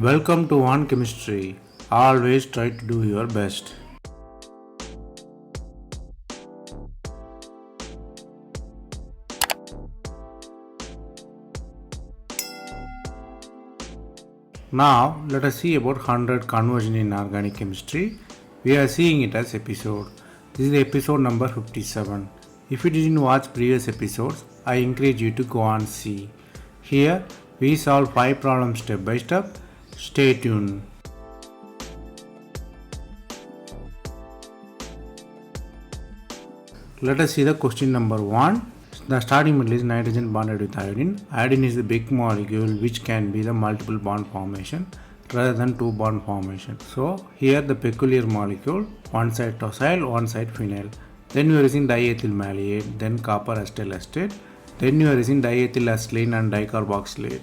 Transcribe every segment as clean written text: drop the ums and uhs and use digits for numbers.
Welcome to One Chemistry. Always try to do your best. Now let us see about 100 conversion in organic chemistry. We are seeing it as episode. This is episode number 57. If you didn't watch previous episodes, I encourage you to go and see. Here we solve 5 problems step by step. Stay tuned. Let us see the question number 1. The starting metal is nitrogen bonded with iodine. Iodine is the big molecule which can be the multiple bond formation rather than two bond formation. So here the peculiar molecule, one side tosyl, one side phenyl. Then you are using diethyl malate, then copper acetyl acetate. Then you are using diethyl acetylene and dicarboxylate.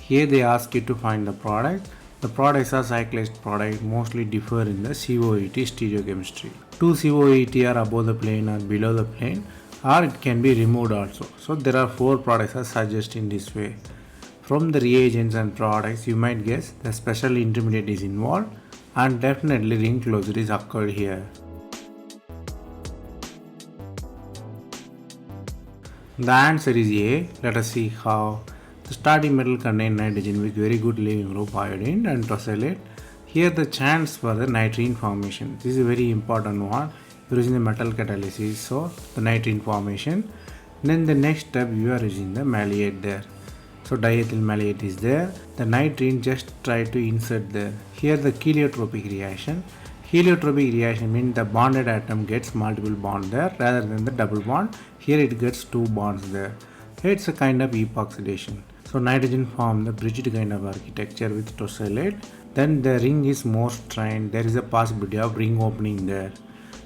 Here they ask you to find the product. The products are cyclized products, mostly differ in the COET stereochemistry. Two COET are above the plane or below the plane, or it can be removed also. So there are 4 products are suggested in this way. From the reagents and products, you might guess the special intermediate is involved, and definitely ring closure is occurred here. The answer is A. Let us see how. The starting metal contains nitrogen with very good leaving group iodine and tosylate. Here the chance for the nitrene formation. This is a very important one. You are using the metal catalysis, so the nitrene formation. Then the next step you are using the malate there. So diethyl malate is there. The nitrene just try to insert there. Here the heliotropic reaction. Heliotropic reaction means the bonded atom gets multiple bond there rather than the double bond. Here it gets 2 bonds there. It's a kind of epoxidation. So nitrogen form the bridged kind of architecture with tosylate. Then the ring is more strained. There is a possibility of ring opening there.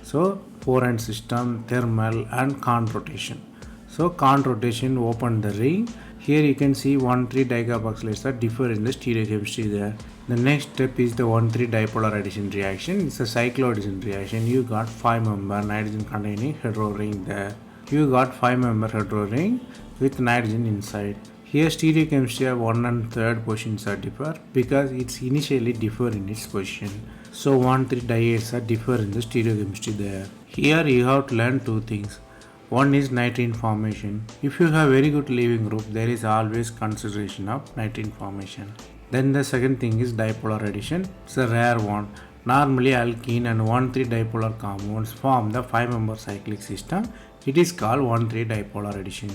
So 4-end system, thermal and Cahn rotation. So Cahn rotation opened the ring. Here you can see 1,3 dicarboxylates are differ in the stereochemistry there. The next step is the 1,3 dipolar addition reaction. It's a cycloaddition reaction. You got 5-member nitrogen containing hetero ring there. You got 5-member hetero ring with nitrogen inside. Here stereochemistry of 1 and 3rd positions are differ because it's initially differ in its position. So 1,3 dienes are differ in the stereochemistry there. Here you have to learn 2 things. One is nitrene formation. If you have very good leaving group, there is always consideration of nitrene formation. Then the second thing is dipolar addition. It's a rare one. Normally alkene and 1,3 dipolar compounds form the 5-member cyclic system. It is called 1,3 dipolar addition.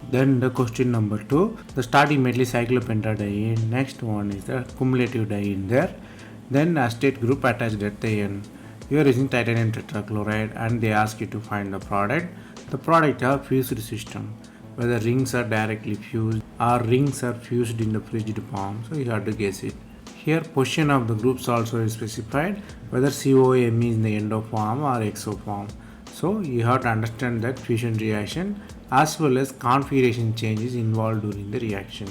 Then the question number 2, the starting metal is cyclopentadiene. Next one is the cumulative diene there. Then acetate group attached at the end. You are using titanium tetrachloride and they ask you to find the product. The product are fused system, whether rings are directly fused or rings are fused in the fused form. So you have to guess it. Here position of the groups also is specified, whether COMe is in the endo form or exo form. So you have to understand that fusion reaction as well as configuration changes involved during the reaction.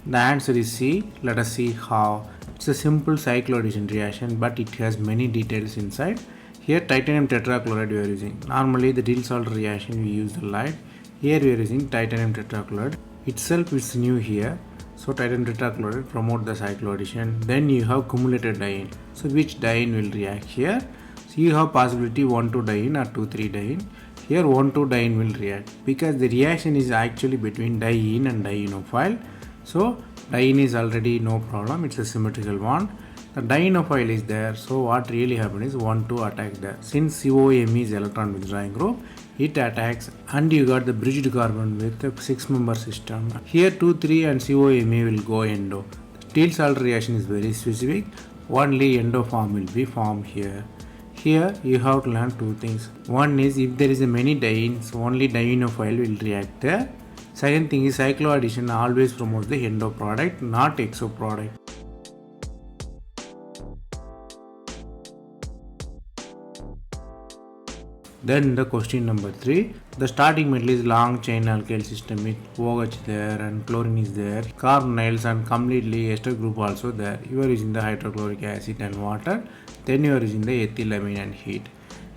The answer is C. Let us see how. It's a simple cycloaddition reaction, but it has many details inside. Here titanium tetrachloride we are using. Normally the Diels-Alder reaction we use the light. Here we are using titanium tetrachloride. Itself is new here. So titanium tetrachloride promote the cycloaddition. Then you have cumulative diene. So which diene will react here? So you have possibility 1,2 diene or 2,3 diene. Here 1,2 diene will react because the reaction is actually between diene and dienophile. So diene is already no problem. It's a symmetrical bond. The dienophile is there. So what really happens is 1,2 attack there. Since COMe is electron withdrawing group, it attacks and you got the bridged carbon with a 6-member system. Here 2,3 and COMe will go endo. The Diels-Alder reaction is very specific. Only endo form will be formed here. Here you have to learn 2 things. One is if there is a many dienes, only dienophile will react there. Second thing is cycloaddition always promotes the endo product, not exo product. Then the question number 3, the starting metal is long chain alkyl system with OH there and chlorine is there, carbonyls and completely ester group also there. You are using the hydrochloric acid and water, then you are using the ethylamine and heat.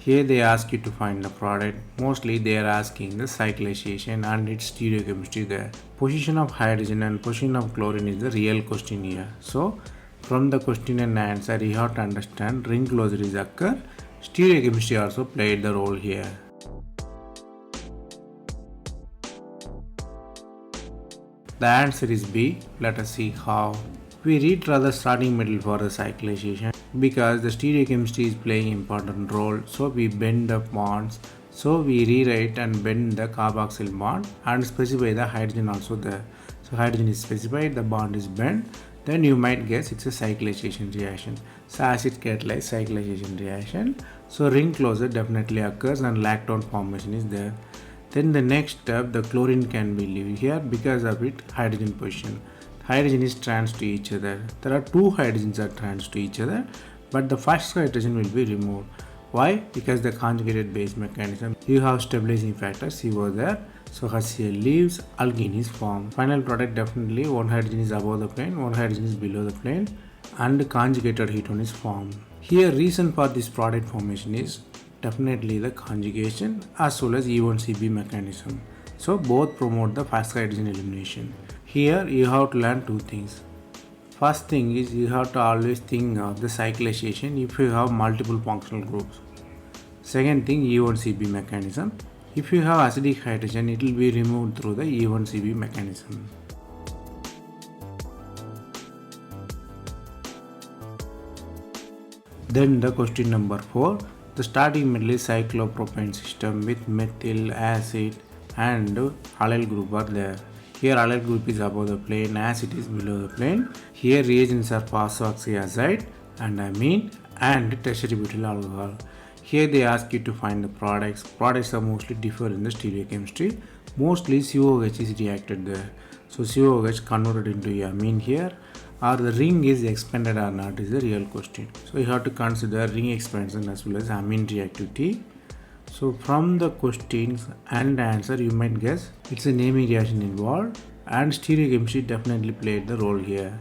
Here they ask you to find the product. Mostly they are asking the cyclization and its stereochemistry there. Position of hydrogen and position of chlorine is the real question here. So from the question and answer you have to understand ring closure is occur. Stereochemistry also played the role here. The answer is B. Let us see how. We redraw the starting metal for the cyclization because the stereochemistry is playing important role. So we bend the bonds. So we rewrite and bend the carboxyl bond and specify the hydrogen also there. So hydrogen is specified, the bond is bent. Then you might guess it's a cyclization reaction. So acid catalyzed cyclization reaction. So ring closure definitely occurs and lactone formation is there. Then the next step, the chlorine can be leave here because of its hydrogen position. Hydrogen is trans to each other. There are two hydrogens are trans to each other, but the first hydrogen will be removed. Why? Because the conjugated base mechanism. You have stabilizing factor CO there. So HCl leaves, alkene is formed. Final product definitely one hydrogen is above the plane, one hydrogen is below the plane, and conjugated ketone is formed. Here reason for this product formation is definitely the conjugation as well as E1CB mechanism. So both promote the fast hydrogen elimination. Here you have to learn two things. First thing is you have to always think of the cyclization if you have multiple functional groups. Second thing, E1CB mechanism. If you have acidic hydrogen, it will be removed through the E1CB mechanism. Then the question number 4. The starting metal is cyclopropane system with methyl, acid and allyl group are there. Here allyl group is above the plane, acid is below the plane. Here reagents are phosphoxyazide and amine and tertiary butyl alcohol. Here they ask you to find the products. Products are mostly differ in the stereochemistry. Mostly COOH is reacted there. So COOH converted into amine here, or the ring is expanded or not is the real question. So you have to consider ring expansion as well as amine reactivity. So from the questions and answer you might guess it's a naming reaction involved and stereochemistry definitely played the role here.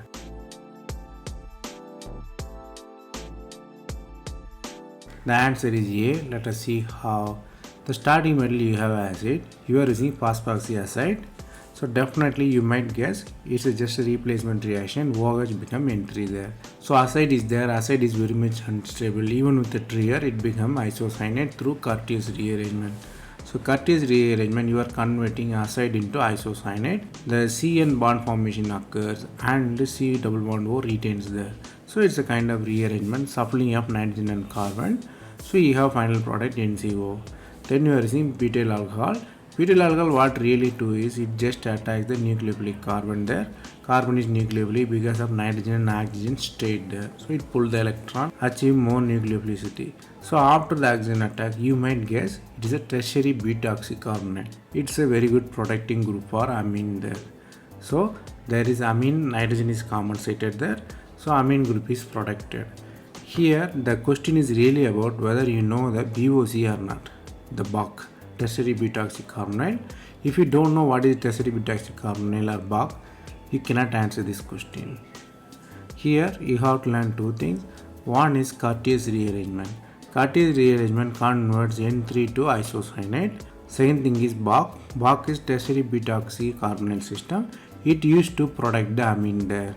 The answer is A. Let us see how. The starting metal you have acid, you are using phosphoxyazide. So definitely you might guess it's just a replacement reaction, OH become N3 there. So acid is there, acid is very much unstable. Even with the trigger it become isocyanate through Curtius rearrangement. So Curtius rearrangement you are converting acid into isocyanate. The CN bond formation occurs and C double bond O retains there. So it's a kind of rearrangement, shuffling of nitrogen and carbon. So you have final product NCO. Then you are using butyl alcohol. Butyl alcohol what really do is it just attacks the nucleophilic carbon there. Carbon is nucleophilic because of nitrogen and oxygen stayed there. So it pulled the electron, achieve more nucleophilicity. So after the oxygen attack you might guess it is a tertiary beta-oxycarbonate. It's a very good protecting group for amine there. So there is amine, nitrogen is compensated there. So amine group is protected. Here the question is really about whether you know the BOC or not. The BOC. Tertiary beta-oxycarbonyl. If you don't know what is tertiary beta-oxycarbonyl or BOC, you cannot answer this question. Here you have to learn two things. One is Curtius rearrangement. Curtius rearrangement converts N3 to isocyanate. Second thing is BOC. BOC is tertiary beta-oxycarbonyl system. It used to protect the amine there.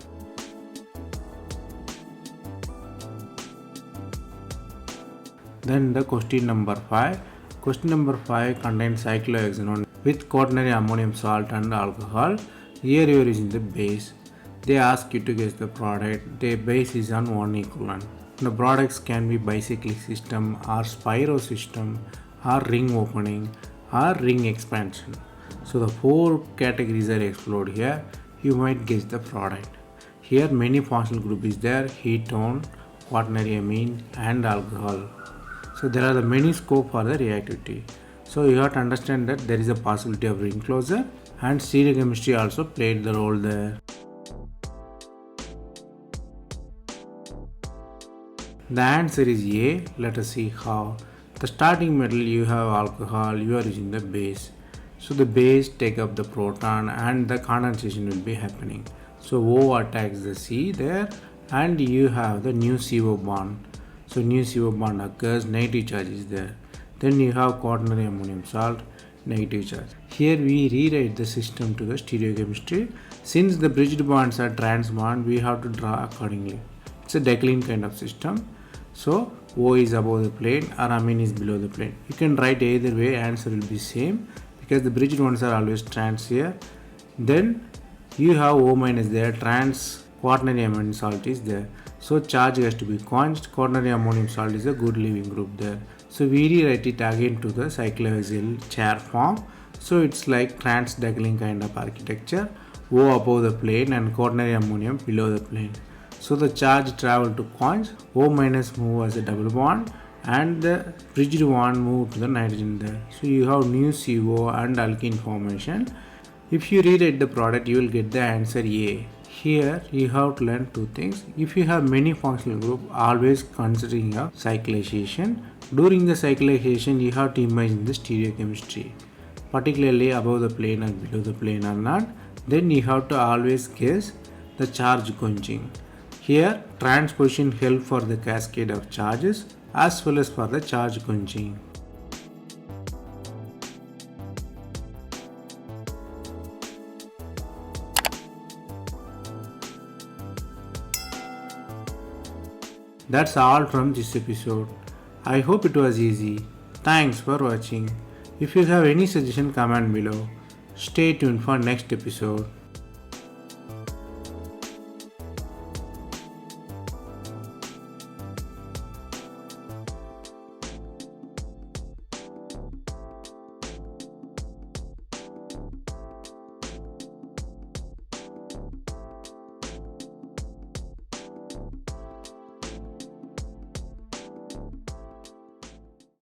Then the question number 5. Question number 5 contains cyclohexanone with quaternary ammonium salt and alcohol. Here you are using the base. They ask you to guess the product. The base is on 1 equivalent. The products can be bicyclic system or spiral system or ring opening or ring expansion. So the 4 categories are explored here. You might guess the product. Here many functional group is there: ketone, quaternary amine and alcohol. So there are the many scope for the reactivity. So you have to understand that there is a possibility of ring closure and stereochemistry also played the role there. The answer is A. Let us see how. The starting metal you have alcohol, you are using the base. So the base take up the proton and the condensation will be happening. So O attacks the C there and you have the new CO bond. So new CO bond occurs, negative charge is there. Then you have quaternary ammonium salt, negative charge. Here we rewrite the system to the stereochemistry. Since the bridged bonds are trans bond, we have to draw accordingly. It's a decline kind of system. So O is above the plane or amine is below the plane. You can write either way, answer will be same because the bridged ones are always trans here. Then you have O minus there, trans quaternary ammonium salt is there. So charge has to be quenched. Quaternary ammonium salt is a good leaving group there. So we rewrite it again to the cyclohexyl chair form. So it's like trans decline kind of architecture. O above the plane and quaternary ammonium below the plane. So the charge travel to quench, O minus move as a double bond and the bridged one move to the nitrogen there. So you have new CO and alkene formation. If you rewrite the product, you will get the answer A. Here you have to learn two things. If you have many functional group, always considering a cyclization. During the cyclization, you have to imagine the stereochemistry, particularly above the plane or below the plane or not. Then you have to always guess the charge quenching. Here, transposition help for the cascade of charges as well as for the charge quenching. That's all from this episode. I hope it was easy. Thanks for watching. If you have any suggestion, comment below. Stay tuned for next episode.